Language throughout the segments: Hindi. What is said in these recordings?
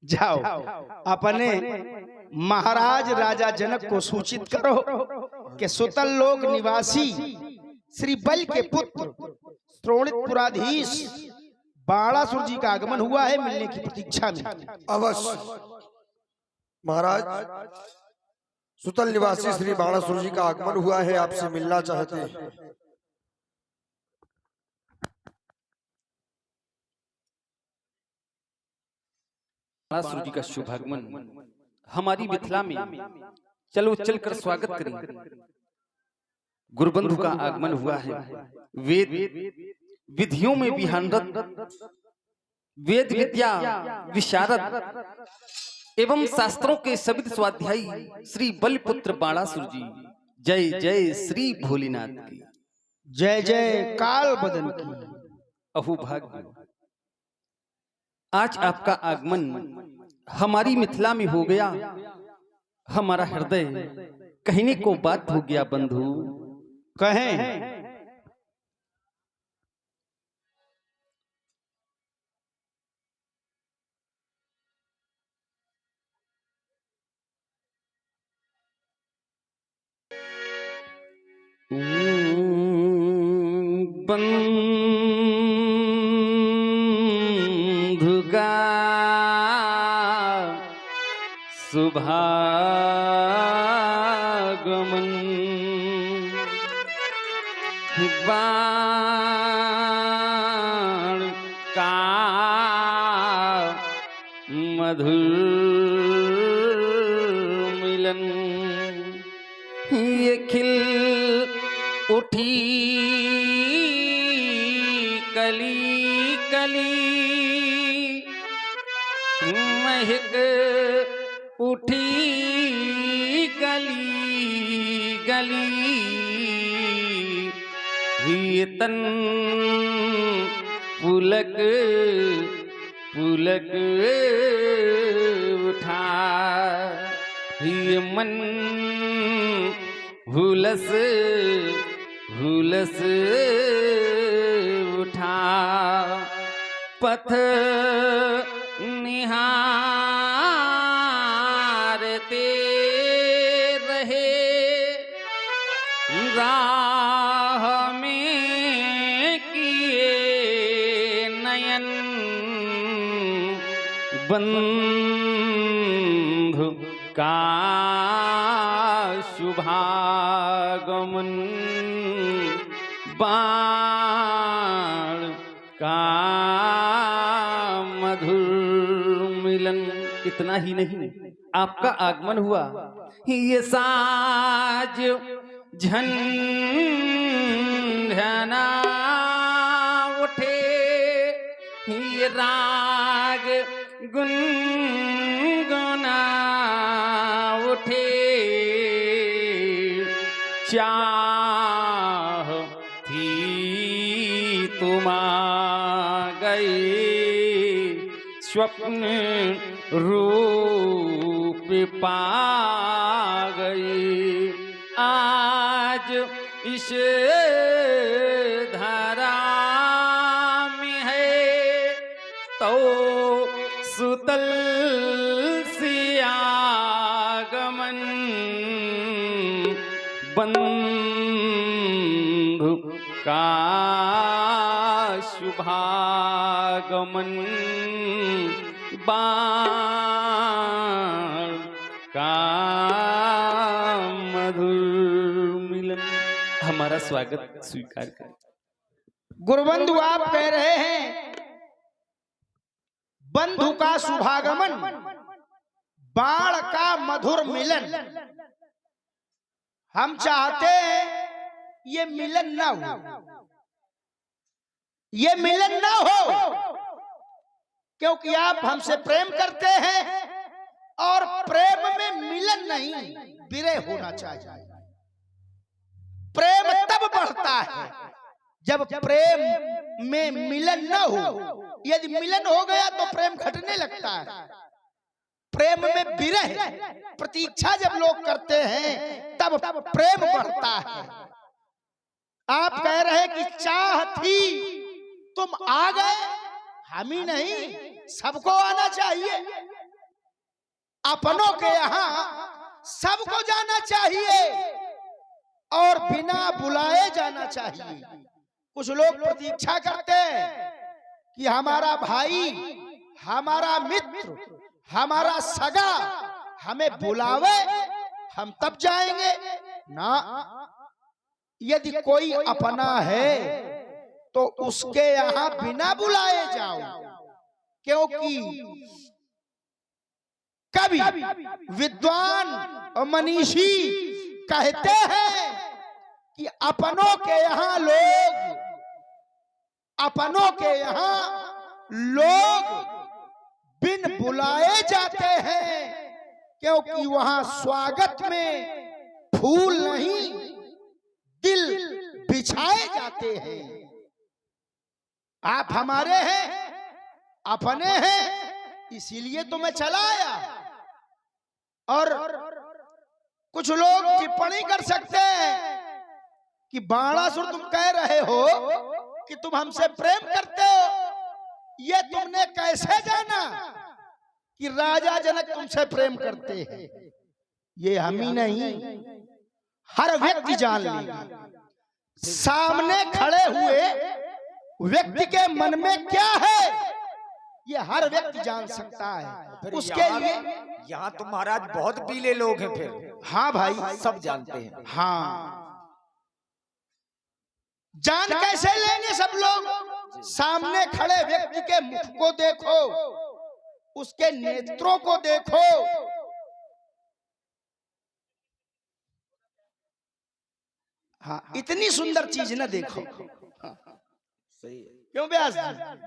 जाओ अपने महाराज राजा जनक को सूचित करो कि सुतल लोक निवासी श्री बल के पुत्र श्रोणितपुराधीश बाणासुर जी का आगमन हुआ है, मिलने की प्रतीक्षा में। अवश्य महाराज, सुतल निवासी श्री बाणासुर जी का आगमन हुआ है, आपसे मिलना चाहते हैं। बाणासुर जी का शुभागमन हमारी मिथिला में चलो चलकर स्वागत करें। गुरुबंधु का आगमन हुआ है। वेद विधियों में विहानरत, वेद विद्या विशारद एवं शास्त्रों के सविद स्वाध्यायी श्री बलपुत्र बाणासुर जी, जय जय श्री भोलेनाथ की जय जय काल बदन की अहोभाग्य। आज आपका आगमन हमारी मिथिला में हो गया, हमारा हृदय कहने को बात हो गया। बंधु कहें बंधु का शुभागमन बाण का मधुर मिलन, ये खिल उठी कली कली, महक उठी गली गली, ये तन पुलक पुलक उठा, ये मन हुलस हुलस उठा, पथ निहारते रहे, राह में किए नयन, बंधु का शुभागमन, बाण का मधुर मिलन। इतना ही नहीं, आपका आगमन हुआ, ये साज झंझना उठे, ये राग गुनगुना उठे, चाह थी तुम आ गए, स्वप्न रूप पा गए, आज इस धरा में है तो सुतल सियागमन, बंधु का शुभागमन, बाण का मधुर मिलन। हमारा स्वागत स्वीकार करें। गुरुबंधु आप कह रहे हैं बंधु का शुभागमन, बाण का मधुर मिलन। हम चाहते हैं ये मिलन ना हो, ये मिलन ना हो, क्योंकि आप हमसे प्रेम करते हैं और प्रेम में मिलन नहीं, विरह होना चाहिए। प्रेम तब बढ़ता है जब प्रेम में मिलन ना हो। यदि मिलन हो गया तो प्रेम घटने लगता है। प्रेम में विरह प्रतीक्षा जब लोग करते हैं तब प्रेम बढ़ता है। आप कह रहे हैं कि चाह थी तुम आ गए, हम ही नहीं सबको आना चाहिए। अपनों के यहाँ सबको जाना चाहिए और बिना बुलाए जाना चाहिए। कुछ लोग प्रतीक्षा करते हैं कि हमारा भाई, हमारा मित्र, हमारा सगा हमें बुलावे, हम तब जाएंगे ना। यदि कोई अपना है तो उसके यहाँ बिना बुलाए जाओ, क्योंकि कवि, विद्वान और मनीषी कहते हैं कि अपनों के यहाँ लोग बिन बुलाए जाते हैं, क्योंकि वहां स्वागत में फूल नहीं दिल बिछाए जाते हैं। आप हमारे हैं, अपने हैं, इसीलिए तो मैं चला आया। और कुछ लोग टिप्पणी कर सकते हैं कि बाणासुर, तुम कह रहे हो कि तुम हमसे प्रेम करते हो, ये तुमने कैसे जाना कि राजा जनक तुमसे प्रेम करते हैं? ये हम ही नहीं, हर व्यक्ति जान लेगा। सामने खड़े हुए व्यक्ति के मन में क्या है ये हर व्यक्ति जान सकता है। उसके लिए यहाँ तो महाराज बहुत पीले लोग हैं फिर। हाँ भाई, सब जानते हैं। हाँ, जान कैसे लेंगे सब लोग? सामने खड़े व्यक्ति के मुख को देखो, उसके नेत्रों को देखो। हाँ, इतनी सुंदर चीज ना देखो। सही है। क्यों व्यास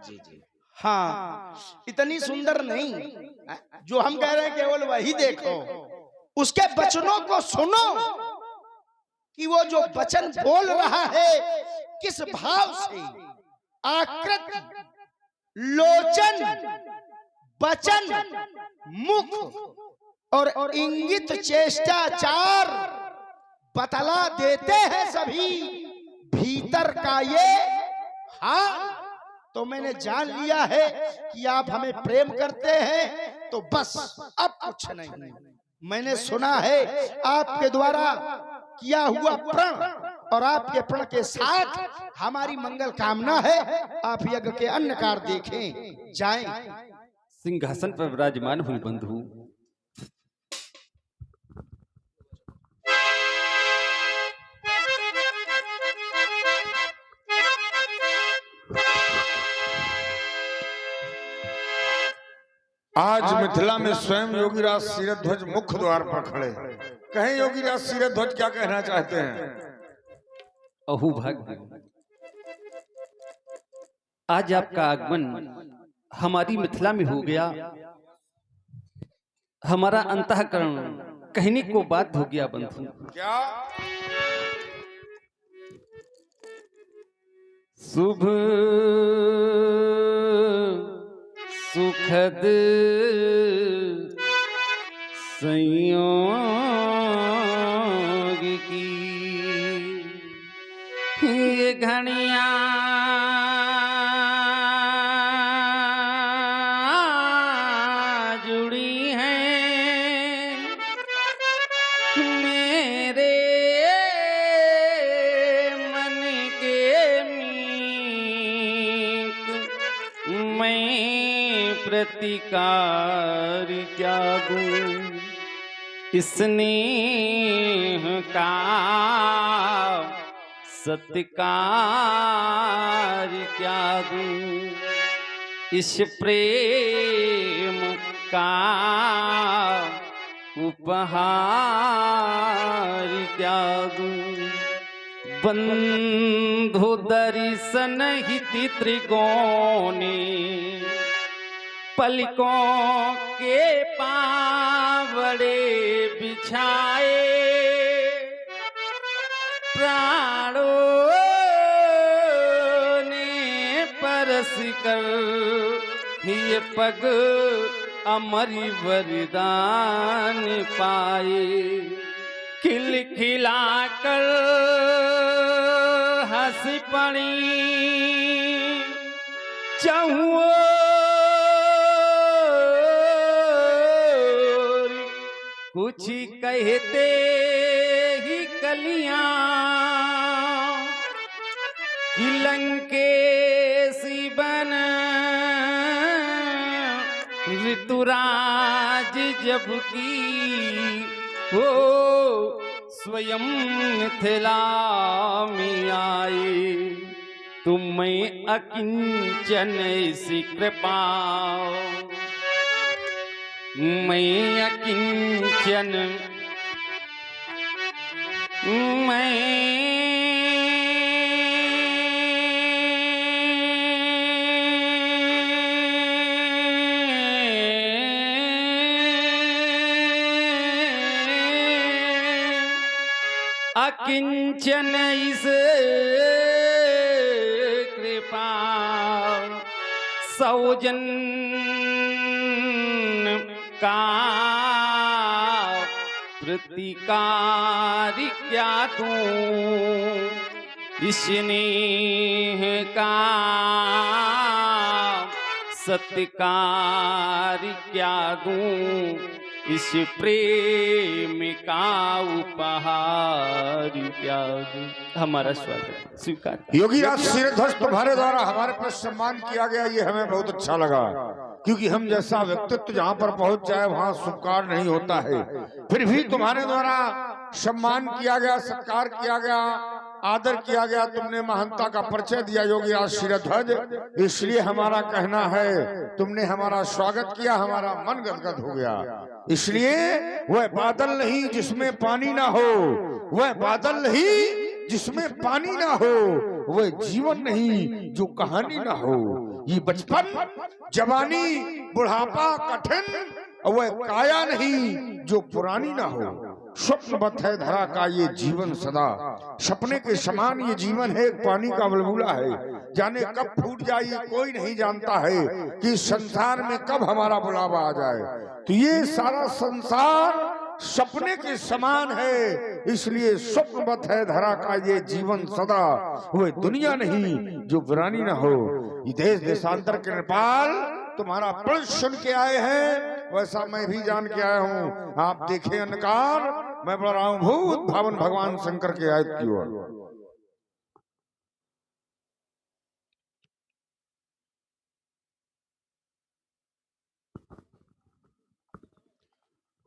जी जी। हाँ, इतनी सुंदर नहीं, जो हम कह रहे हैं केवल वही देखो। उसके वचनों को सुनो कि वो जो वचन बोल रहा है किस भाव से। आकृति, लोचन, वचन, मुख और इंगित चेष्टाचार बतला देते हैं सभी भीतर का ये हाल। तो मैंने जान लिया है कि आप हमें प्रेम करते हैं, तो बस अब कुछ नहीं। मैंने सुना है आपके द्वारा किया हुआ प्रण, और आपके प्रण के साथ हमारी मंगल कामना है। आप यज्ञ के अन्न कार्य देखें, जाएं। सिंहासन पर विराजमान हुई बंधु, आज मिथिला में स्वयं योगीराज शिरध्वज मुख्य द्वार पर खड़े। कहें योगीराज शिरध्वज क्या कहना चाहते हैं? अहु भाग्य, आज आपका आगमन हमारी मिथिला में हो गया। हमारा अंतःकरण कहने को बात हो गया बंधु। क्या? शुभ सुखद संयोग की ये घड़ियां जुड़ी हैं मेरे मन के मीत। मैं प्रतिकार क्या दूं स्नेह का सत्कार क्या दूं, इस प्रेम का उपहार क्या दूं। बंधु दर्शन हिति त्रिकोणी पलकों के पावड़े बिछाए प्राणों ने परस कर ये पग अमरी वरदान पाए। खिलखिला कर हंस पड़ी चहुओर कुछ कहते ही कलियां कि लंकेशी बन ऋतुराज जबकि हो स्वयं मिथिला में आए, तुम में अकिंचन ऐसी कृपा, मैं अकिंचन अकिंचन इस कृपा सौजन का प्रतिकार क्या दूं, स्नेह का सत्कार क्या दूं, इस प्रेम का उपहार क्या दूं। हमारा स्वागत स्वीकार। योगी राज शिरध्वज तुम्हारे द्वारा हमारे पर सम्मान किया गया, ये हमें बहुत अच्छा लगा, क्योंकि हम जैसा व्यक्तित्व जहाँ पर पहुंच जाए वहाँ स्वीकार नहीं होता है। फिर भी तुम्हारे द्वारा सम्मान किया गया, सत्कार किया गया, आदर किया गया, तुमने महानता का परिचय दिया योगी राज शिरध्वज, इसलिए हमारा कहना है तुमने हमारा स्वागत किया, हमारा मन गदगद हो गया। इसलिए वह बादल नहीं जिसमें पानी ना हो, वह बादल नहीं जिसमें पानी ना हो, वह जीवन नहीं जो कहानी ना हो, ये बचपन जवानी बुढ़ापा कठिन, वह काया नहीं जो पुरानी ना हो, स्वप्नवत है धरा का ये जीवन सदा, सपने के समान ये जीवन है, पानी का बुलबुला है, जाने कब फूट जाए कोई नहीं जानता है, कि संसार में कब हमारा बुलावा आ जाए। तो ये सारा संसार सपने के समान है, इसलिए स्वप्नवत है धरा का ये जीवन सदा, वह दुनिया नहीं जो पुरानी ना हो। ये देश देशांतर के नेपाल तुम्हारा प्रण सुन के आए हैं, वैसा मैं भी जान के आया हूँ। आप देखे अनकार, मैं बोल रहा हूँ भूत भावन भगवान शंकर के आयत की ओर।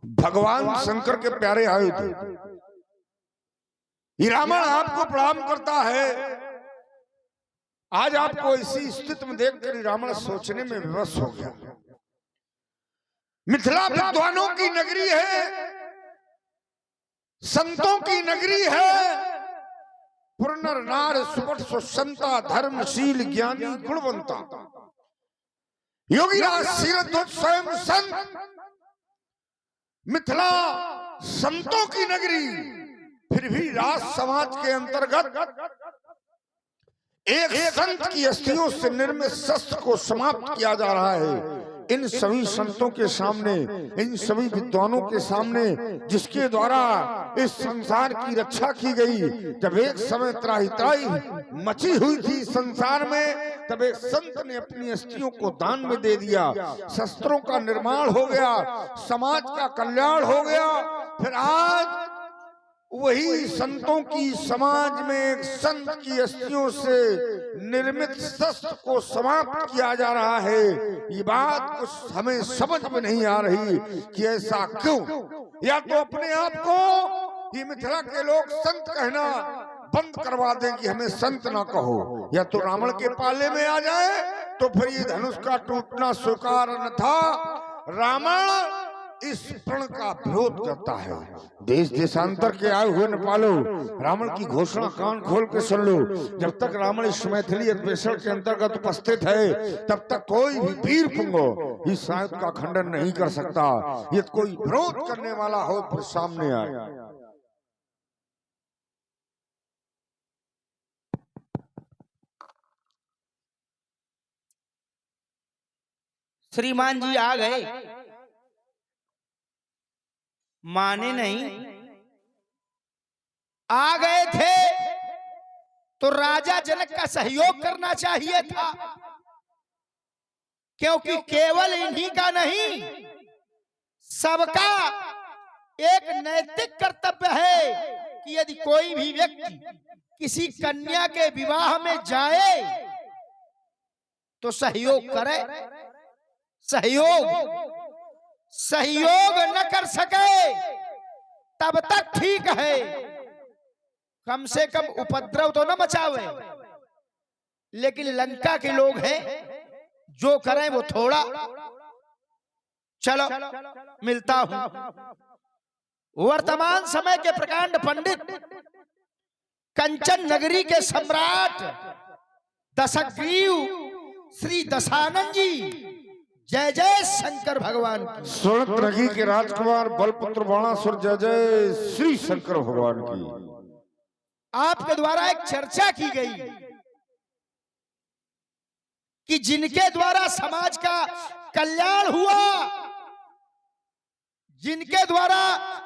भगवान शंकर के प्यारे आए थे। ये रावण आपको प्रणाम करता है। आज आपको इसी स्थिति में देखकर रावण सोचने में विवश हो गया। मिथिला विद्वानों की नगरी है, संतों की नगरी है, पुरनर नार सुपट सुसंता धर्मशील ज्ञानी गुणवंता, योगीराज शिरध्वज स्वयं संत, मिथिला संतों की नगरी, फिर भी राज समाज के अंतर्गत एक संत की अस्थियों से निर्मित शस्त्र को समाप्त किया जा रहा है। इन सभी संतों के सामने, इन सभी विद्वानों के सामने, जिसके द्वारा इस संसार की रक्षा की गई, जब एक समय त्राही त्राही मची हुई थी संसार में, तब एक संत ने अपनी अस्थियों को दान में दे दिया, शस्त्रों का निर्माण हो गया, समाज का कल्याण हो गया। फिर आज वही संतों की समाज में एक संत की अस्थियों से निर्मित शस्त्र को समाप्त किया जा रहा है। ये बात कुछ हमें समझ में नहीं आ रही कि ऐसा क्यों। या तो अपने आप को ये मिथिला के लोग संत कहना बंद करवा दें कि हमें संत ना कहो, या तो रावण के पाले में आ जाए, तो फिर ये धनुष का टूटना स्वीकार न था। रावण इस प्रण का विरोध करता है। देश देशांतर के आए हुए नेपालों, रावण की घोषणा कान खोल के सुन लो। जब तक रावण इस मैथिली अधिवेशन के अंतर्गत उपस्थित है, तब तक कोई भी वीर पुंगो इस साहिब का खंडन नहीं कर सकता। ये कोई विरोध करने वाला हो फिर सामने आए। श्रीमान जी आ गए, माने नहीं, आ गए थे तो राजा जनक का सहयोग करना चाहिए था, क्योंकि केवल इन्हीं का नहीं सबका एक नैतिक कर्तव्य है कि यदि कोई भी व्यक्ति किसी कन्या के विवाह में जाए तो सहयोग करे। सहयोग न कर सके तब तक ठीक है, कम से कम उपद्रव तो न मचावे। लेकिन लंका के लोग हैं, जो करें वो थोड़ा। चलो मिलता हूं। वर्तमान समय के प्रकांड पंडित कंचन नगरी के सम्राट दशग्रीव श्री दशानन जी, जय जय शंकर भगवान की। स्वर्णत्रगी के राजकुमार बलपुत्र बाणासुर, जय जय श्री शंकर भगवान की। आपके द्वारा एक चर्चा की गई कि जिनके द्वारा समाज का कल्याण हुआ, जिनके द्वारा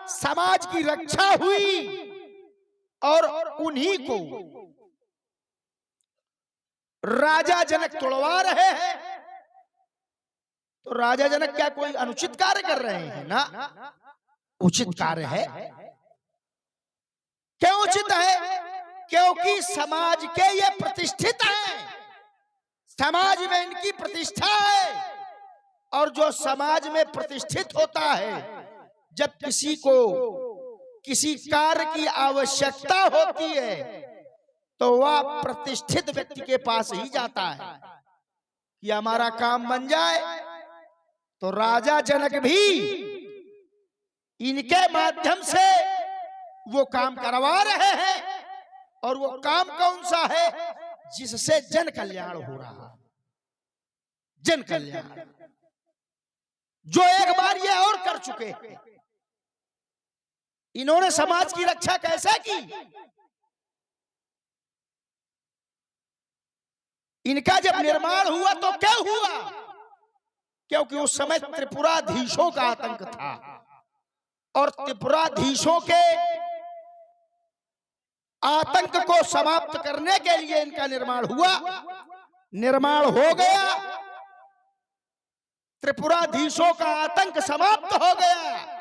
समाज की रक्षा हुई, और उन्हीं को राजा जनक तुड़वा रहे हैं, तो राजा जनक क्या कोई अनुचित कार्य कर रहे हैं? ना, उचित कार्य है। क्यों उचित है? क्योंकि समाज के ये प्रतिष्ठित हैं, समाज में इनकी प्रतिष्ठा है। और जो समाज में प्रतिष्ठित होता है, जब किसी को किसी कार्य की आवश्यकता होती है तो वह प्रतिष्ठित व्यक्ति के पास ही जाता है कि हमारा काम बन जाए। तो राजा जनक भी इनके माध्यम से वो काम करवा रहे हैं, और वो काम कौन सा है? जिससे जन कल्याण हो रहा, जन कल्याण, जो एक बार ये और कर चुके हैं। इन्होंने समाज की रक्षा कैसे की? इनका जब निर्माण हुआ तो क्या हुआ? क्योंकि उस समय त्रिपुराधीशों का आतंक था, और त्रिपुराधीशों के आतंक को समाप्त करने के लिए इनका निर्माण हुआ। निर्माण हो गया, त्रिपुराधीशों का आतंक समाप्त हो गया।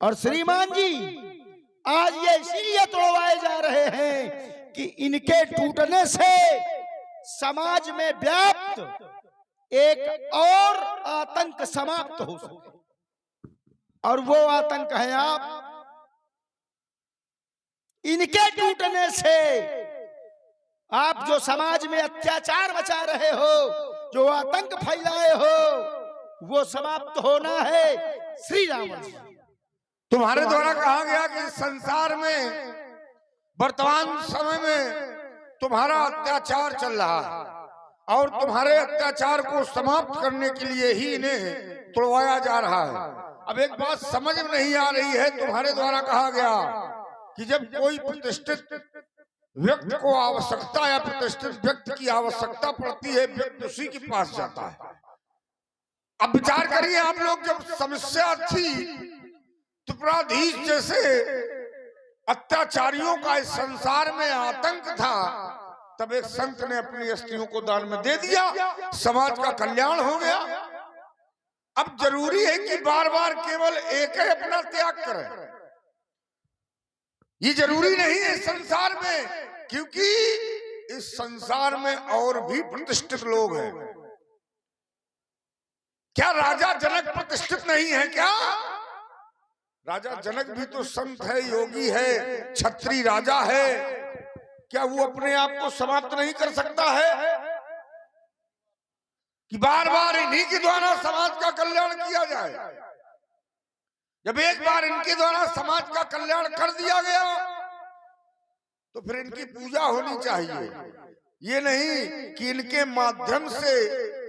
और श्रीमान जी, आज ये इसीलिए तोड़वाए जा रहे हैं कि इनके टूटने से समाज में व्याप्त एक और आतंक समाप्त हो सके। और वो आतंक है आप। इनके टूटने से आप जो समाज में अत्याचार मचा रहे हो, जो आतंक फैलाए हो, वो समाप्त होना है। श्री राम, तुम्हारे द्वारा कहा गया कि संसार में वर्तमान समय में तुम्हारा अत्याचार चल रहा है, और तुम्हारे अत्याचार को समाप्त करने के लिए ही इन्हें तोड़वाया जा रहा है। अब एक बात समझ में नहीं आ रही है, तुम्हारे द्वारा कहा गया कि जब कोई प्रतिष्ठित व्यक्ति को आवश्यकता या प्रतिष्ठित व्यक्ति की आवश्यकता पड़ती है, व्यक्ति उसी के पास जाता है। अब विचार करिए आप लोग, जब समस्या थी, त्रिपुराधीश जैसे अत्याचारियों का इस संसार में आतंक था, तब एक संत ने अपनी अस्थियों को दान में दे दिया, समाज का कल्याण हो गया। अब जरूरी है कि बार बार केवल एक ही अपना त्याग करें, ये जरूरी नहीं है संसार में, क्योंकि इस संसार में और भी प्रतिष्ठित लोग हैं। क्या राजा जनक प्रतिष्ठित नहीं है? क्या राजा जनक भी तो संत है, योगी है, क्षत्रिय राजा है। क्या वो अपने आप को समाप्त नहीं कर सकता है कि बार बार इन्हीं के द्वारा समाज का कल्याण किया जाए? जब एक बार इनके द्वारा समाज का कल्याण कर दिया गया, तो फिर इनकी पूजा होनी चाहिए। ये नहीं कि इनके माध्यम से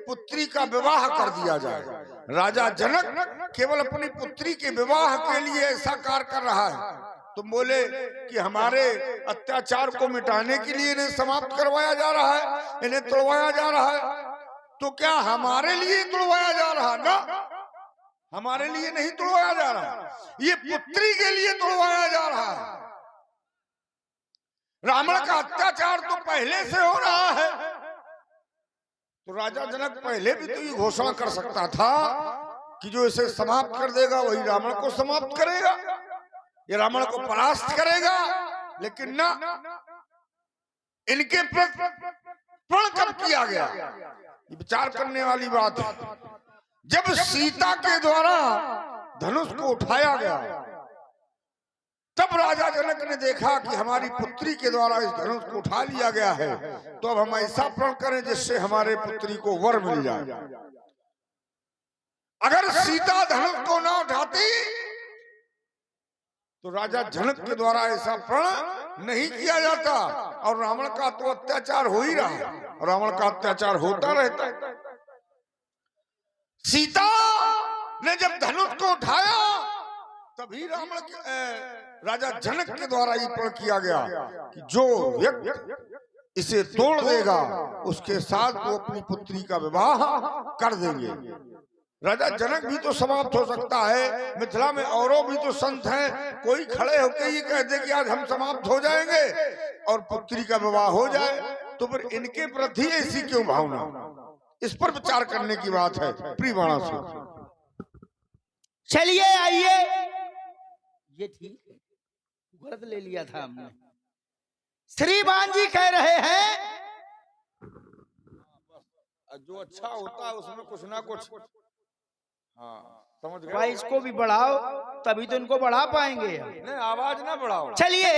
पुत्री का विवाह कर दिया जाए। राजा जनक केवल अपनी पुत्री के विवाह के लिए ऐसा कार्य कर रहा है। तुम बोले कि हमारे अत्याचार को मिटाने के लिए इन्हें समाप्त करवाया जा रहा है, इन्हें तोड़वाया जा रहा है। तो क्या हमारे लिए तोड़वाया जा रहा? ना, हमारे लिए नहीं तोड़वाया जा रहा, ये पुत्री के लिए तोड़वाया जा रहा है। रावण का अत्याचार तो पहले से हो रहा है, तो राजा जनक पहले भी तो ये घोषणा कर सकता था कि जो इसे समाप्त कर देगा वही रावण को समाप्त करेगा, ये रावण को परास्त करेगा। लेकिन ना, इनके प्रण कब किया गया, ये विचार करने वाली बात है। जब सीता के द्वारा धनुष को उठाया गया, तब राजा जनक ने देखा कि हमारी पुत्री के द्वारा इस धनुष को उठा लिया गया है, तो अब हम ऐसा प्रण करें जिससे हमारे पुत्री को वर मिल जाए। अगर सीता धनुष को ना उठाती तो राजा जनक के द्वारा ऐसा प्रण नहीं किया जाता, और रावण का तो अत्याचार हो ही रहा है, रावण का अत्याचार होता रहता है। सीता ने जब धनुष को उठाया तभी राजा जनक के द्वारा ये प्रण किया गया कि जो व्यक्ति इसे तोड़ देगा उसके साथ वो अपनी पुत्री का विवाह कर देंगे। राजा जनक भी तो समाप्त हो सकता है, मिथिला में औरों भी तो संत हैं, कोई खड़े होकर ये कह दे कि आज हम समाप्त हो जाएंगे और पुत्री का विवाह हो जाए, तो फिर इनके प्रति ऐसी क्यों भावना, इस पर विचार करने की बात है प्रियवाणा से। चलिए आइए, ये ठीक है, गलत ले लिया था हमने। श्रीमान जी कह रहे हैं जो अच्छा होता है उसमें कुछ ना कुछ, हाँ समझ गए भाई, इसको भी बढ़ाओ तभी तो इनको बढ़ा पाएंगे। नहीं, आवाज ना बढ़ाओ। चलिए,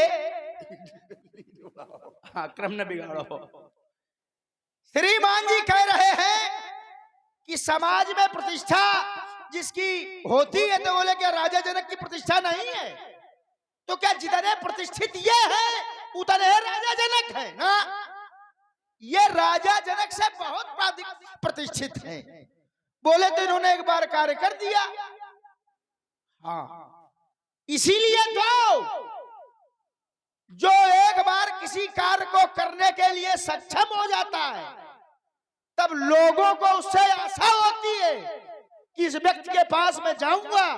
हाँ क्रम न बिगाड़ो। श्रीमान जी कह रहे हैं कि समाज में प्रतिष्ठा जिसकी होती है, तो बोले क्या राजा जनक की प्रतिष्ठा नहीं है? तो क्या जितने प्रतिष्ठित ये है उतने राजा जनक है ना? ये राजा जनक से बहुत अधिक प्रतिष्ठित हैं। बोले तो इन्होंने एक बार कार्य कर दिया। हाँ, इसीलिए तो जो एक बार किसी कार्य को करने के लिए सक्षम हो जाता है, तब लोगों को उससे आशा होती है कि इस व्यक्ति के पास मैं जाऊंगा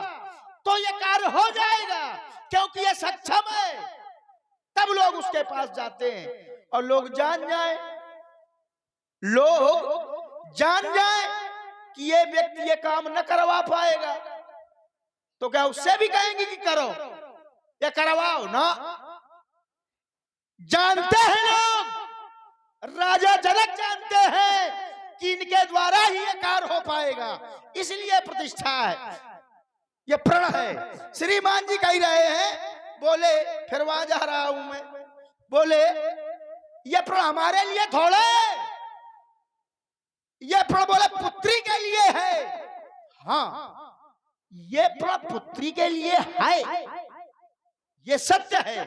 तो ये कार्य हो जाएगा, क्योंकि ये सक्षम है। तब लोग उसके पास जाते हैं, और लोग जान जाए कि ये व्यक्ति ये काम न करवा पाएगा, तो क्या उससे भी कहेंगे कि करो या करवाओ ना? जानते हैं लोग, राजा जनक जानते हैं कि इनके द्वारा ही ये कार्य हो पाएगा, इसलिए प्रतिष्ठा है, ये प्रण है। श्रीमान जी कह रहे हैं, बोले फिर वहां जा रहा हूं मैं, बोले ये प्रण हमारे लिए थोड़े, ये प्रण बोले पुत्री के लिए है। हाँ, ये प्रण पुत्री के लिए है, ये सत्य है,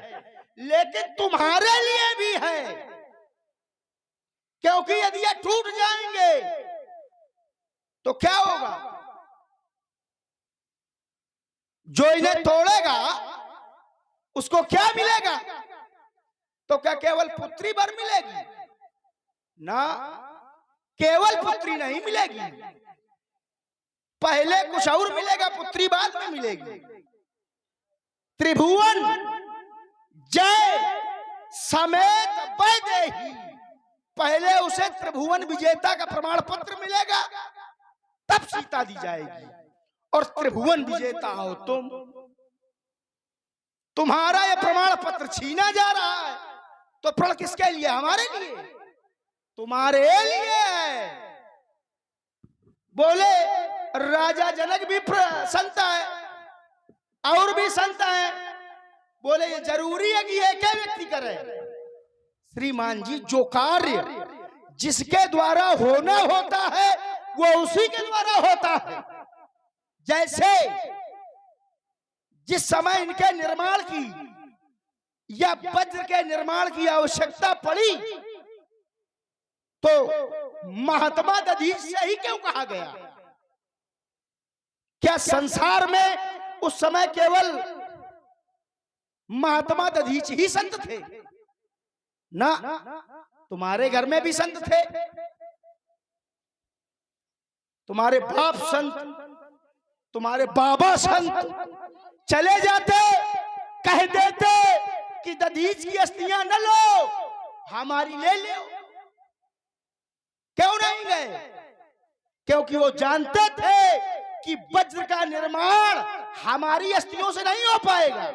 लेकिन तुम्हारे लिए भी है, क्योंकि यदि ये टूट जाएंगे तो क्या होगा? जो इन्हें तोड़ेगा उसको क्या मिलेगा? तो क्या केवल पुत्री भर मिलेगी? ना, केवल पुत्री नहीं मिलेगी, पहले कुछ और मिलेगा, पुत्री बाद में मिलेगी। त्रिभुवन जय समेत वैदेही, पहले उसे त्रिभुवन विजेता का प्रमाण पत्र मिलेगा, तब सीता दी जाएगी। और त्रिभुवन विजेता हो तुम, तुम्हारा ये प्रमाण पत्र छीना जा रहा है, तो प्रण किसके लिए? हमारे लिए, तुम्हारे लिए है। बोले राजा जनक भी संत है और भी संत है, बोले ये जरूरी है कि एक ही व्यक्ति करे? श्रीमान जी, जो कार्य जिसके द्वारा होना होता है वो उसी के द्वारा होता है। जैसे जिस समय इनके निर्माण की या वज्र के निर्माण की आवश्यकता पड़ी, तो महात्मा दधीच से ही क्यों कहा गया? क्या संसार में उस समय केवल महात्मा दधीच ही संत थे? ना, तुम्हारे घर में भी संत थे, तुम्हारे बाप संत, तुम्हारे बाबा संत। चले जाते, कह देते कि दधीच की अस्थियां न लो, हमारी ले लो, क्यों नहीं गए? क्योंकि वो जानते थे कि वज्र का निर्माण हमारी अस्थियों से नहीं हो पाएगा,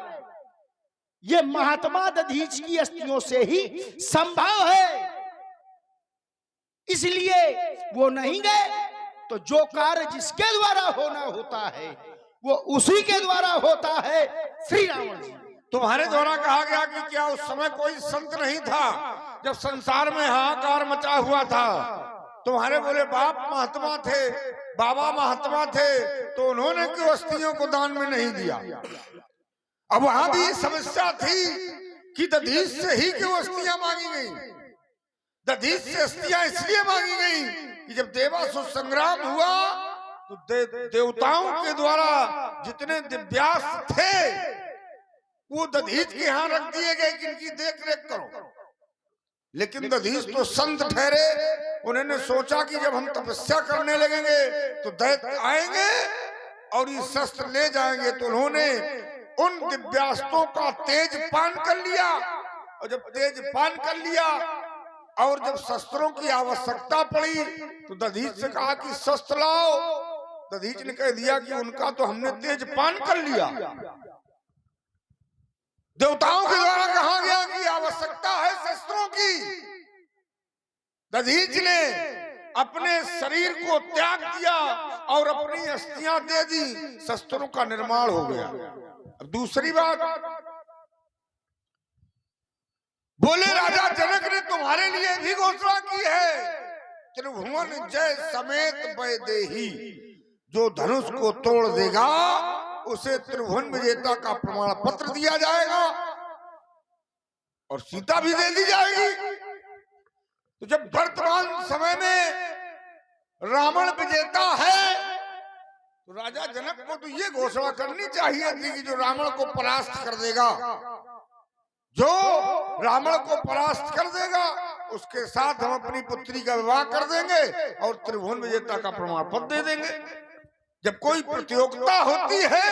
ये महात्मा दधीच की अस्थियों से ही संभव है। इसलिए वो नहीं गए, तो जो कार्य जिसके द्वारा होना होता है वो उसी के द्वारा होता है। श्री रावण जी, तुम्हारे द्वारा कहा गया कि क्या उस समय कोई संत नहीं था जब संसार में हाहाकार मचा हुआ था? तुम्हारे बोले बाप महात्मा थे, बाबा महात्मा थे, तो उन्होंने क्यों अस्थियों को दान में नहीं दिया? अब वहां भी समस्या थी कि दधीच से ही क्यों अस्थियां मांगी गई। दधीच से अस्थियां इसलिए मांगी गई कि जब देवासुर संग्राम हुआ तो देवताओं के द्वारा जितने दिव्यास्त्र थे वो दधीच के यहाँ रख दिए गए कि इनकी देख रेख करो। लेकिन दधीच तो संत ठहरे, उन्होंने सोचा कि जब हम तपस्या करने लगेंगे तो दैत्य आएंगे और ये शस्त्र ले जाएंगे, तो उन्होंने उन दिव्यास्त्रों का तेज पान कर लिया। और जब तेज पान कर लिया और जब शस्त्रों की आवश्यकता पड़ी तो दधीच से कहा कि शस्त्र लाओ। दधीच ने कह दिया कि उनका तो हमने तेज पान कर लिया। देवताओं के द्वारा कहा गया कि आवश्यकता है शस्त्रों की। दधीच ने अपने शरीर को त्याग दिया और अपनी अस्थियां दे दी, शस्त्रों का निर्माण हो गया। अब दूसरी बात, बोले राजा जनक ने तुम्हारे लिए भी घोषणा की है, त्रिभुवन जय समेत वैदेही, जो धनुष को तोड़ देगा उसे त्रिभुवन विजेता का प्रमाण पत्र दिया जाएगा और सीता भी दे दी जाएगी। तो जब वर्तमान समय में रावण विजेता है तो राजा जनक को तो ये घोषणा करनी चाहिए थी कि जो रावण को परास्त कर देगा, जो रावण को परास्त कर देगा उसके साथ हम अपनी पुत्री का विवाह कर देंगे और त्रिभुवन विजेता का प्रमाण पत्र दे देंगे। जब कोई प्रतियोगिता होती है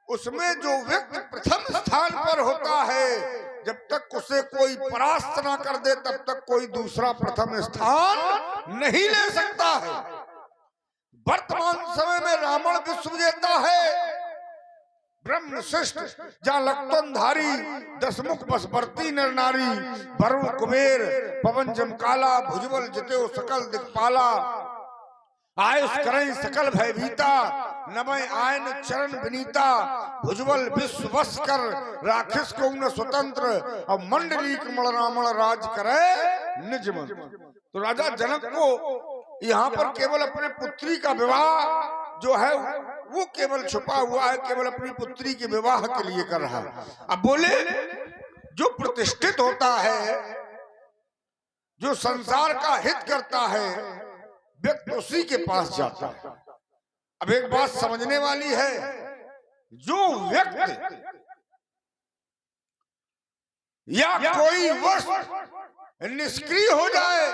उसमें जो व्यक्ति प्रथम स्थान पर होता है, जब तक उसे कोई परास्त ना कर दे तब तक कोई दूसरा प्रथम स्थान नहीं ले सकता है। वर्तमान समय में रावण विश्व विजेता है, ब्रह्म श्रेष्ठ जहाँ लक्तनधारी, दशमुख बसवर्ती नर नारी, वरुण कुबेर, पवन जमकाला, भुजबल जितेव सकल दिक्पाला, आयुष करें सकल भयभीता, नमय आयन चरण विनीता, भुजबल विश्व बस कर राक्षस को न स्वतंत्र, और मंडली कमल रावण राज करे निज मन। तो राजा जनक को यहाँ पर केवल अपने पुत्री का विवाह जो है वो केवल छुपा हुआ है, केवल अपनी पुत्री के विवाह के लिए कर रहा है। अब बोले जो प्रतिष्ठित होता है, जो संसार का हित करता है, व्यक्ति उसी के पास जाता है। अब एक बात समझने वाली है, जो व्यक्ति या कोई वस्तु निष्क्रिय हो जाए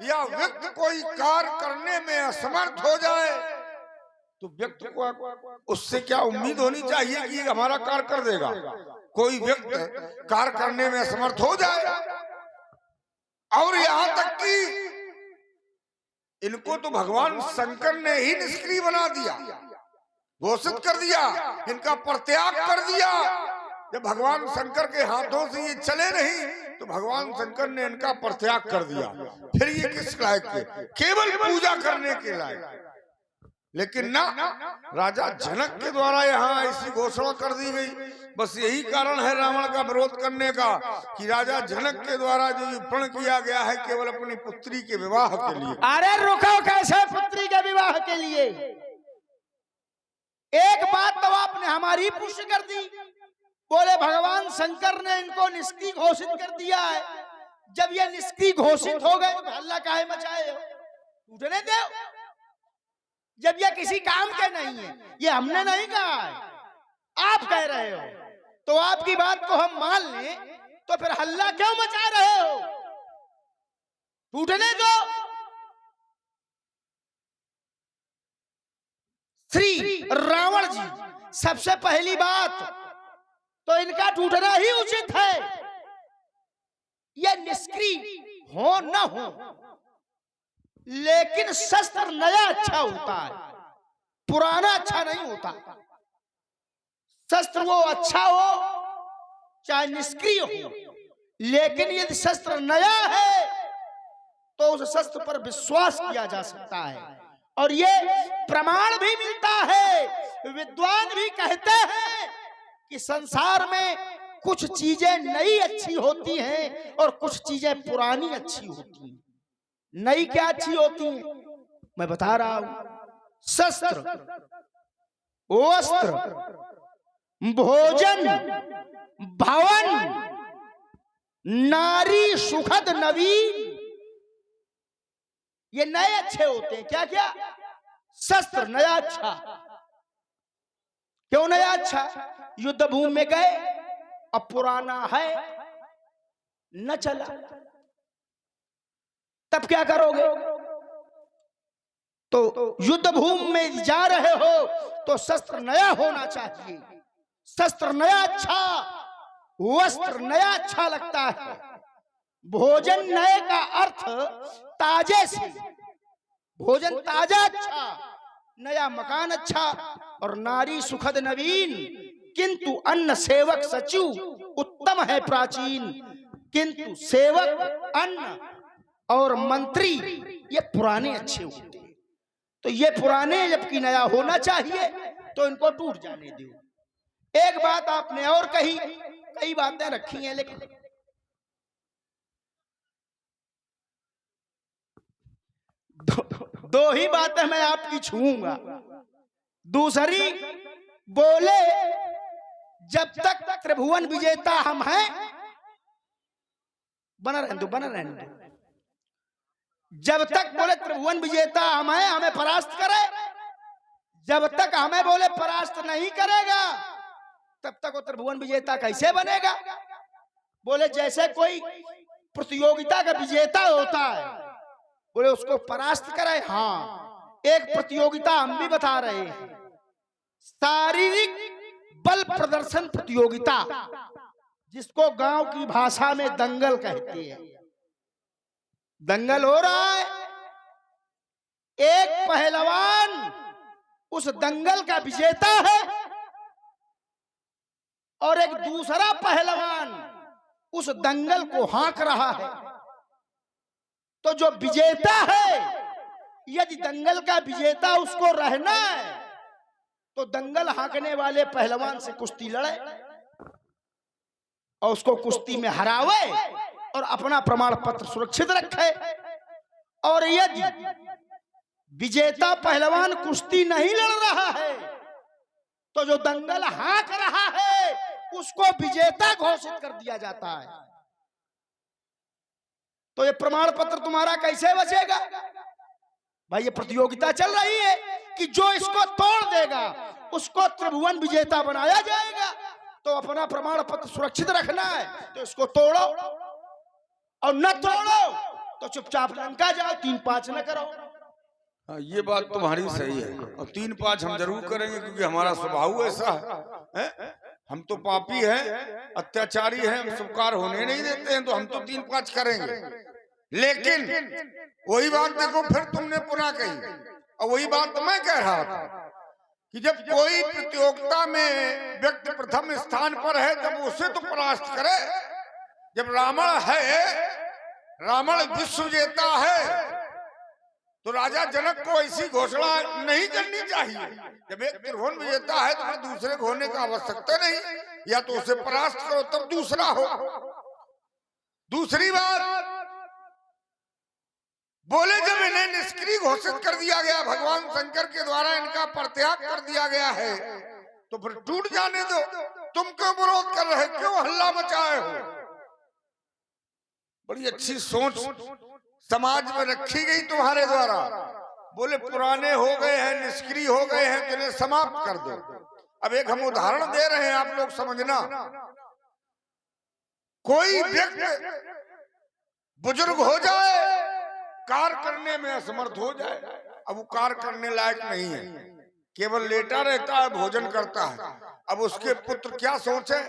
या व्यक्ति कोई कार्य करने में असमर्थ हो जाए तो व्यक्ति को उससे क्या उम्मीद होनी चाहिए कि हमारा कार्य कर देगा। कोई व्यक्ति कार्य करने में असमर्थ हो जाए और यहाँ तक कि इनको तो भगवान शंकर ने ही निष्क्रिय बना दिया, घोषित कर दिया, इनका परित्याग कर दिया। जब भगवान शंकर के हाथों से ये चले नहीं तो भगवान शंकर ने इनका परित्याग कर दिया। फिर ये किस लायक थे? केवल पूजा करने के लायक। लेकिन ना, राजा जनक के द्वारा यहाँ ऐसी घोषणा कर दी गई। बस यही कारण है रावण का विरोध करने का कि राजा जनक के द्वारा जो प्रण किया गया है केवल अपनी पुत्री के विवाह के लिए। अरे रुको, कैसे पुत्री के विवाह के लिए? एक बात तो आपने हमारी पुष्टि कर दी, बोले भगवान शंकर ने इनको निष्क्रिय घोषित कर दिया है। जब ये निष्क्रिय घोषित हो गए तो हल्ला काहे मचाए हो? टूटने दो। जब ये किसी काम के नहीं है, ये हमने नहीं कहा है, आप कह रहे हो, तो आपकी बात को हम मान लें तो फिर हल्ला क्यों मचा रहे हो? टूटने दो। श्री रावण जी, सबसे पहली बात तो इनका टूटना ही उचित है। यह निष्क्रिय हो न हो, लेकिन शस्त्र नया अच्छा होता है। पुराना अच्छा नहीं होता। शस्त्र वो अच्छा हो चाहे निष्क्रिय हो, लेकिन यदि शस्त्र नया है तो उस शस्त्र पर विश्वास किया जा सकता है। और ये प्रमाण भी मिलता है, विद्वान भी कहते हैं कि संसार में कुछ चीजें नई अच्छी होती हैं और कुछ चीजें पुरानी अच्छी होती हैं। नई क्या अच्छी होती हैं मैं बता रहा हूं। शस्त्र, वस्त्र, भोजन, भवन, नारी सुखद नवीन, ये नए अच्छे होते हैं। क्या क्या? शस्त्र नया अच्छा। क्यों नया अच्छा? युद्ध भूमि में गए, अब पुराना है न चला, तब क्या करोगे? तो युद्ध भूमि में जा रहे हो तो शस्त्र नया होना चाहिए। शस्त्र नया अच्छा, वस्त्र नया अच्छा लगता है। भोजन नए का अर्थ ताजे से, भोजन ताजा अच्छा, नया मकान अच्छा। और नारी सुखद नवीन, किंतु अन्न सेवक सचिव उत्तम है प्राचीन। किंतु सेवक, अन्न और मंत्री ये पुराने अच्छे होते हैं। तो ये पुराने जबकि नया होना चाहिए तो इनको टूट जाने दो। एक बात आपने और कही, कई बातें रखी हैं, लेकिन दो ही बातें मैं आपकी छूऊंगा। दूसरी बोले जब तक त्रिभुवन विजेता हम हैं, बना रहने दो, बना रहने दो। जब तक बोले त्रिभुवन विजेता हम हैं, हमें परास्त करे, जब तक हमें बोले परास्त नहीं करेगा तब तक वो त्रिभुवन विजेता कैसे बनेगा? बोले जैसे कोई प्रतियोगिता का विजेता होता है, बोले उसको परास्त करे। हाँ, एक प्रतियोगिता हम भी बता रहे हैं, शारीरिक बल प्रदर्शन प्रतियोगिता, जिसको गांव की भाषा में दंगल कहते हैं। दंगल हो रहा है, एक पहलवान उस दंगल का विजेता है और एक दूसरा पहलवान उस दंगल को हाँक रहा है। तो जो विजेता है, यदि दंगल का विजेता उसको रहना है तो दंगल हाँकने वाले पहलवान से कुश्ती लड़े और उसको कुश्ती में हरावे और अपना प्रमाण पत्र सुरक्षित रखे। और यदि विजेता पहलवान कुश्ती नहीं लड़ रहा है तो जो दंगल हाँक रहा है उसको विजेता घोषित कर दिया जाता है। तो ये प्रमाण पत्र तुम्हारा कैसे बचेगा? भाई ये प्रतियोगिता चल रही है कि जो इसको तोड़ देगा उसको त्रिभुवन विजेता बनाया जाएगा। तो अपना प्रमाण पत्र सुरक्षित रखना है तो इसको तोड़ो, और न तोड़ो तो चुपचाप लंका जाओ, 3-5 न करो। हाँ, ये बात तुम्हारी सही है। और 3-5 हम जरूर करेंगे क्योंकि हमारा स्वभाव ऐसा है। हम तो पापी हैं, अत्याचारी हैं, हम स्वीकार होने नहीं देते हैं, तो हम तो 3-5 करेंगे। लेकिन वही बात देखो फिर तुमने पुनः कही, और वही बात मैं कह रहा था कि जब कोई प्रतियोगिता में व्यक्ति प्रथम स्थान पर है तब उसे तो परास्त करे। जब रावण है, रावण विश्व विजेता है, तो राजा जनक को ऐसी घोषणा नहीं करनी चाहिए। जब एक त्रिभुवन विजेता है तो फिर दूसरे को होने का आवश्यकता नहीं, या तो उसे परास्त करो तब दूसरा हो। दूसरी बात बोले जब इन्हें निष्क्रिय घोषित कर दिया गया, भगवान शंकर के द्वारा इनका परित्याग कर दिया गया है, तो फिर टूट जाने दो। तुम क्यों विरोध कर रहे, क्यों हल्ला मचाए हो? बड़ी अच्छी सोच समाज में रखी गई तुम्हारे द्वारा। बोले पुराने हो गए हैं, निष्क्रिय हो गए हैं, तो इन्हें समाप्त कर दो। अब एक हम उदाहरण दे रहे हैं, आप लोग समझना। कोई व्यक्ति बुजुर्ग हो जाए, कार्य करने में असमर्थ हो जाए, अब वो कार्य करने लायक नहीं है, केवल लेटा रहता है, भोजन करता है। अब उसके पुत्र क्या सोचे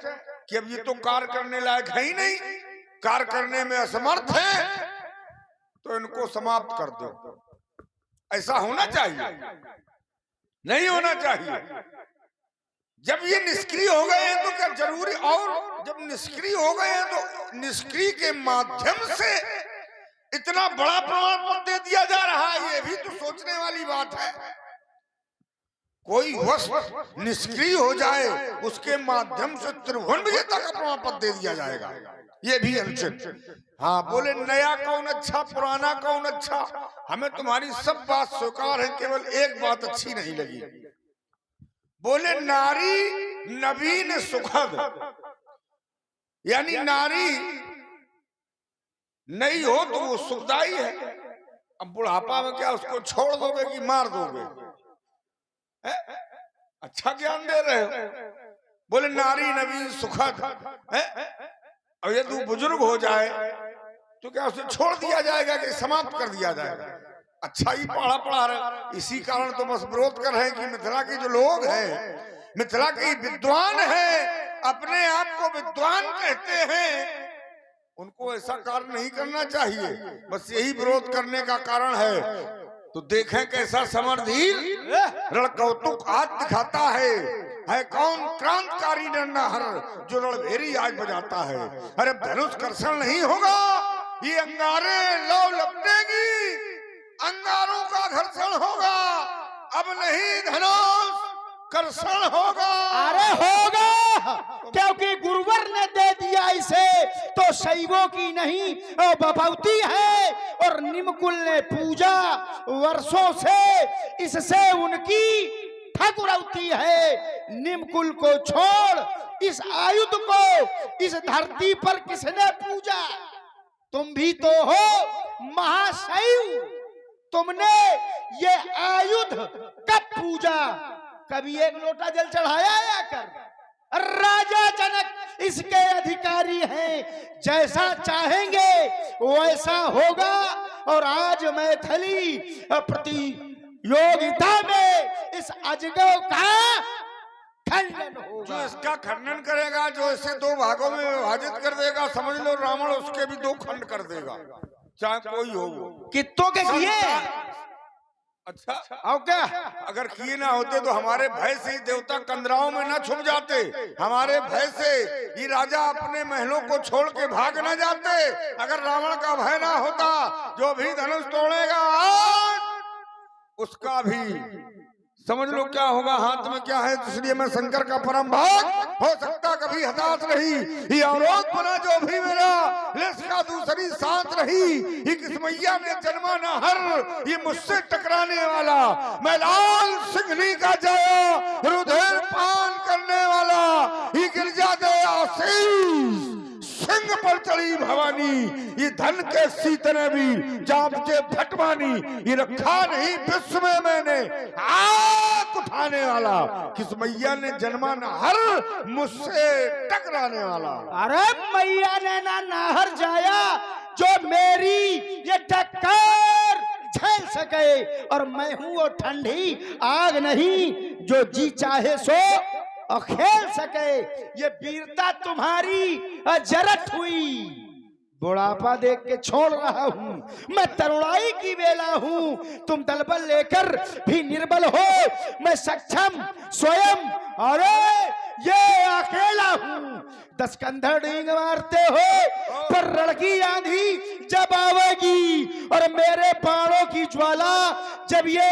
कि अब ये तो कार्य करने लायक है ही नहीं, कार्य करने में असमर्थ है, तो इनको समाप्त कर दो। ऐसा होना चाहिए। नहीं होना चाहिए। जब ये निष्क्रिय हो गए हैं तो क्या जरूरी, और जब निष्क्रिय हो गए हैं तो निष्क्रिय के माध्यम से इतना बड़ा प्रमाण पत्र दे दिया जा रहा है, ये भी तो सोचने वाली बात है। कोई वस्तु निष्क्रिय हो जाए उसके माध्यम से त्रिभुवन विजेता का प्रमाण पत्र दे दिया जाएगा, ये भी अनुचित। हाँ, बोले नया कौन अच्छा, पुराना कौन अच्छा, हमें तुम्हारी सब बात स्वीकार है, केवल एक बात अच्छी नहीं लगी। बोले नारी नवीन सुखद, यानी नारी नई हो तो वो सुखदाई है। अब बुढ़ापा में क्या उसको छोड़ दोगे कि मार दोगे? अच्छा ज्ञान दे रहे हो। बोले नारी नवीन सुखद है, और यदि वो बुजुर्ग हो जाए तो क्या उसे छोड़ दिया जाएगा कि समाप्त कर दिया जाएगा? अच्छा ही पढ़ा रहे। इसी कारण तो बस विरोध कर रहे हैं कि मिथिला के जो लोग हैं, मिथिला के विद्वान हैं, अपने आप को विद्वान कहते हैं, उनको ऐसा कार्य नहीं करना चाहिए। बस यही विरोध करने का कारण है। तो देखें कैसा समरधीर रणकौतुक आज दिखाता है कौन क्रांतिकारी नरनाहर जो रणभेरी आज बजाता है। अरे धनुष कर्षण नहीं होगा, ये अंगारे लो लपटेगी, अंगारों का घर्षण होगा, अब नहीं धनुष कर्षण होगा। अरे होगा, क्योंकि गुरुवर ने दे दिया इसे, तो शैवों की नहीं बपौती है, और निमकुल ने पूजा वर्षों से, इससे उनकी ठकुरौती है। निमकुल को छोड़ इस आयुध को इस धरती पर किसने पूजा? तुम भी तो हो महाशैव, तुमने ये आयुध कब पूजा? कभी एक लोटा जल चढ़ाया आकर? राजा जनक इसके अधिकारी हैं, जैसा चाहेंगे वैसा होगा। और आज मैथिली प्रतियोगिता में इस अजगव का खंडन होगा। जो इसका खंडन करेगा, जो इसे दो भागों में विभाजित कर देगा, समझ लो रावण उसके भी दो खंड कर देगा, चाहे कोई हो वो। कितों के किए? अच्छा, और क्या? अगर किए ना होते तो हमारे भय से ही देवता कंदराओं में ना छुप जाते, हमारे भय से ये राजा अपने महलों को छोड़ के भाग ना जाते। अगर रावण का भय ना होता, जो भी धनुष तोड़ेगा आज उसका भी समझ लो क्या होगा, हाथ में क्या है। इसलिए मैं शंकर का परम भक्त, हो सकता कभी हताश रही ये अवरोध बना जो भी मेरा, इसका दूसरी सांस रही ये किस्मैया ने जन्मा ना हर, ये मुझसे टकराने वाला मैं लाल सिंघनी का जाया, रुधिर पान करने वाला ये गिरजा दे आशीष, सिंह पर चढ़ी भवानी, ये धन के सीतने भी जापते भटवानी, ये रखा नहीं विश्व में मैंने आग उठाने वाला, किस मैया ने जन्मा नाहर मुझसे टकराने वाला। अरे मैया ने ना नाहर जाया जो मेरी ये टक्कर झेल सके, और मैं हूं वो ठंडी आग नहीं जो जी चाहे सो और खेल सके। ये वीरता तुम्हारी जरत हुई, बुढ़ापा देख के छोड़ रहा हूँ, मैं तरुणाई की बेला हूँ। तुम दलबल लेकर भी निर्बल हो, मैं सक्षम स्वयं अरे ये अकेला हूँ। 10 कंधर डींग मारते हो पर लड़की आंधी जब आवेगी, और मेरे बाणों की ज्वाला जब ये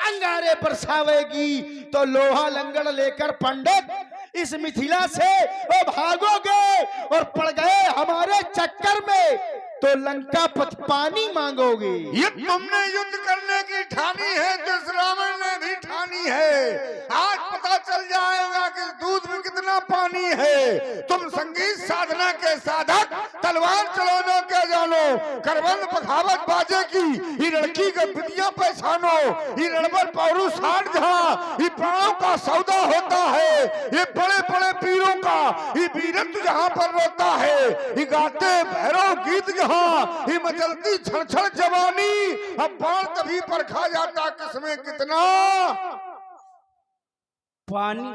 अंगारे बरसावेगी, तो लोहा लंगड़ लेकर पंडित इस मिथिला से ओ भागोगे, और पड़ गए हमारे चक्कर में तो लंका पथ पानी मांगोगे। ये तुमने युद्ध करने की ठानी है, जिस रावण ने भी ठानी है। आज पता चल जाएगा कि दूध में कितना पानी है। तुम संगीत साधना के साधक, तलवार चलाना क्या जानो, करबंद बखावत बाजे की ये लड़की के विधियां पहचानो, ये रणबर पौरुष हाट जहाँ ये प्राणों का सौदा होता है, ये बड़े बड़े पीरों का ये वीरत्व जहाँ पर रोता है, ये गाते भैरव गीत जहाँ ये मचलती छड़ छड़ जवानी, अब बाण कभी परखा जाता किसमें कितना पानी,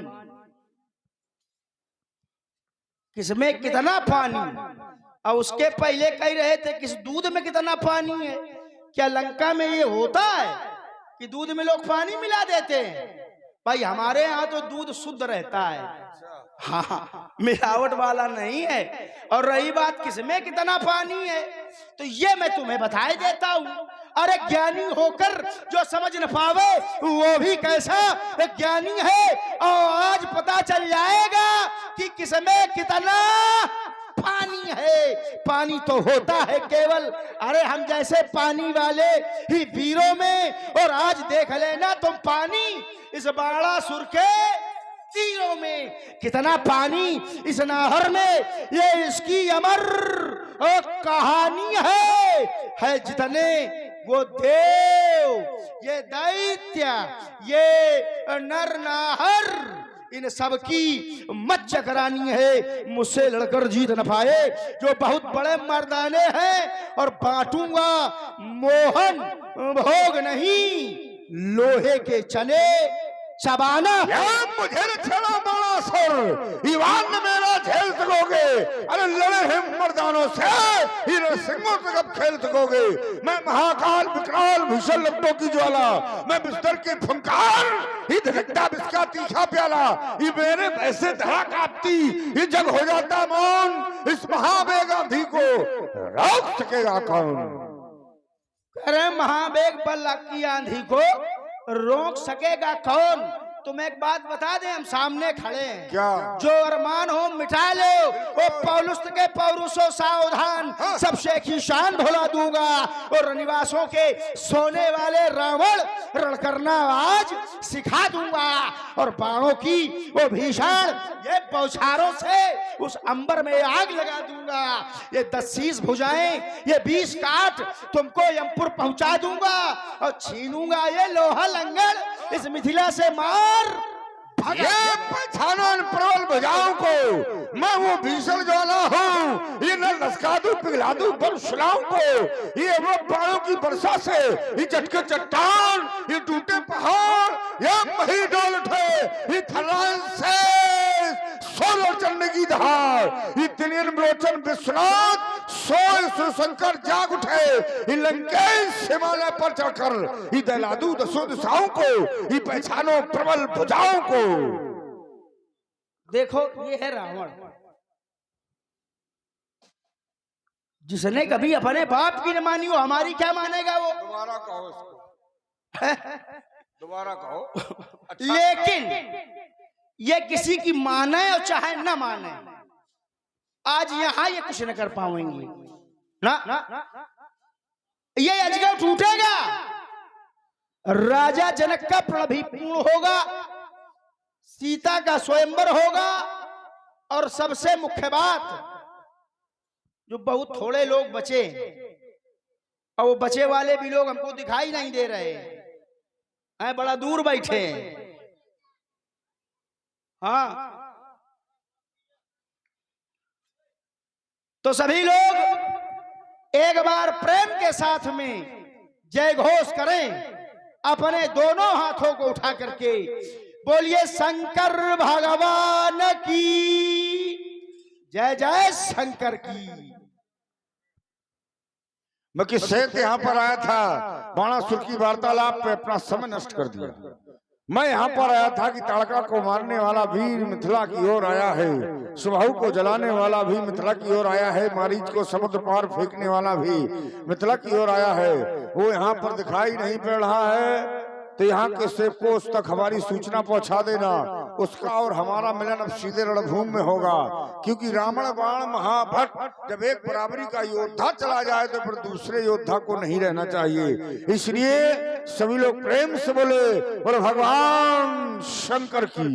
किसमें कितना पानी। और उसके पहले कह रहे थे किस दूध में कितना पानी है। क्या लंका में ये होता है कि दूध में लोग पानी मिला देते हैं? भाई हमारे यहाँ तो दूध शुद्ध रहता है, हाँ मिलावट वाला नहीं है। और रही बात किसमें कितना पानी है, तो ये मैं तुम्हें बताए देता हूँ। अरे ज्ञानी होकर जो समझ न पावे वो भी कैसा ज्ञानी है। और आज पता चल जाएगा कि किसमें कितना पानी है। पानी तो होता है केवल अरे हम जैसे पानी वाले ही वीरों में। और आज देख लेना तुम पानी इस बाणासुर के तीरों में, कितना पानी इस नाहर में। ये इसकी अमर कहानी है जितने वो देव, ये दैत्य, ये नर नाहर, इन सब की मत चकरानी है। मुझसे लड़कर जीत न पाए जो बहुत बड़े मर्दाने हैं। और बांटूंगा मोहन भोग नहीं, लोहे के चने चबाना। मुझे छेड़ा बाणासुर, ईवान मेरा झेल सकोगे। अरे लड़े हैं मर्दानों से, हीरे सिंहों से कब खेल सकोगे। मैं महाकाल विकराल भीषण लपटों की ज्वाला, मैं बिस्तर की फुंकार, ही धड़कता बिस्का तीखा प्याला। ये मेरे ऐसे धड़ा कांपती, ये जग हो जाता मौन। इस महावेग आंधी को रोक सकेगा कौन। अरे महावेग बल्ला की आंधी को रोक सकेगा कौन। तुम एक बात बता दें, हम सामने खड़े हैं। क्या? जो अरमान हो मिटा लो, वो पौलुस के पौरुषो सावधान, सबसे की शान भुला दूंगा। और रनिवासों के सोने वाले रावण रण करना आज सिखा दूंगा। और बाणों की वो भीषण ये बौछारों से उस अंबर में आग लगा दूंगा। ये 10 भुजाएं, ये 20 काट तुमको यमपुर पहुंचा दूंगा। और छीनूंगा ये लोहा लंगड़ इस मिथिला से मार। ये पहचानो इन प्रबल भुजाओं को, मैं वो भीषण ज्वाला हूँ। ये न लसका दूं पिघला दूं बरसलाओं को। ये वो बाणों की वर्षा से ये चटके चट्टान, ये टूटे पहाड़, ये मही डोल उठे, ये थर्रान से सोलर चलने की धार। ये तिनियन विलोचन विश्वनाथ सोए सुरशंकर जाग उठे। ये लंकेश हिमालय पर चढ़कर ये दहलादू दसों दिशाओं को, ये पहचानो प्रबल भुजाओं को। देखो ये है रावण, जिसने कभी अपने बाप की न मानी हो, हमारी क्या मानेगा वो। दोबारा कहो इसको, दोबारा कहो। अच्छा, लेकिन ये किसी की माने और चाहे न माने, आज यहां ये कुछ न कर पाएंगे ना। ये अजगर टूटेगा, राजा जनक का प्रण भी पूर्ण होगा, सीता का स्वयंवर होगा। और सबसे मुख्य बात, जो बहुत थोड़े लोग बचे, और वो बचे वाले भी लोग हमको दिखाई नहीं दे रहे हैं, बड़ा दूर बैठे हैं। हाँ, तो सभी लोग एक बार प्रेम के साथ में जय घोष करें, अपने दोनों हाथों को उठा करके बोलिए शंकर भगवान की जय, जय शंकर की। मैं किस सेठ यहाँ पर आया था, बाणासुर की वार्तालाप पे अपना समय नष्ट कर दिया। मैं यहाँ पर आया था कि ताड़का को मारने वाला वीर मिथिला की ओर आया है, सुबाहु को जलाने वाला भी मिथिला की ओर आया है, मारीच को समुद्र पार फेंकने वाला भी मिथिला की ओर आया है। वो यहाँ पर दिखाई नहीं पड़ रहा है, तो यहाँ के सेवकों तक हमारी सूचना पहुंचा देना। उसका और हमारा मिलन अब सीधे रणभूमि में होगा, क्योंकि रावण बाण महाभट जब एक बराबरी का योद्धा चला जाए तो फिर दूसरे योद्धा को नहीं रहना चाहिए। इसलिए सभी लोग प्रेम से बोले और भगवान शंकर की।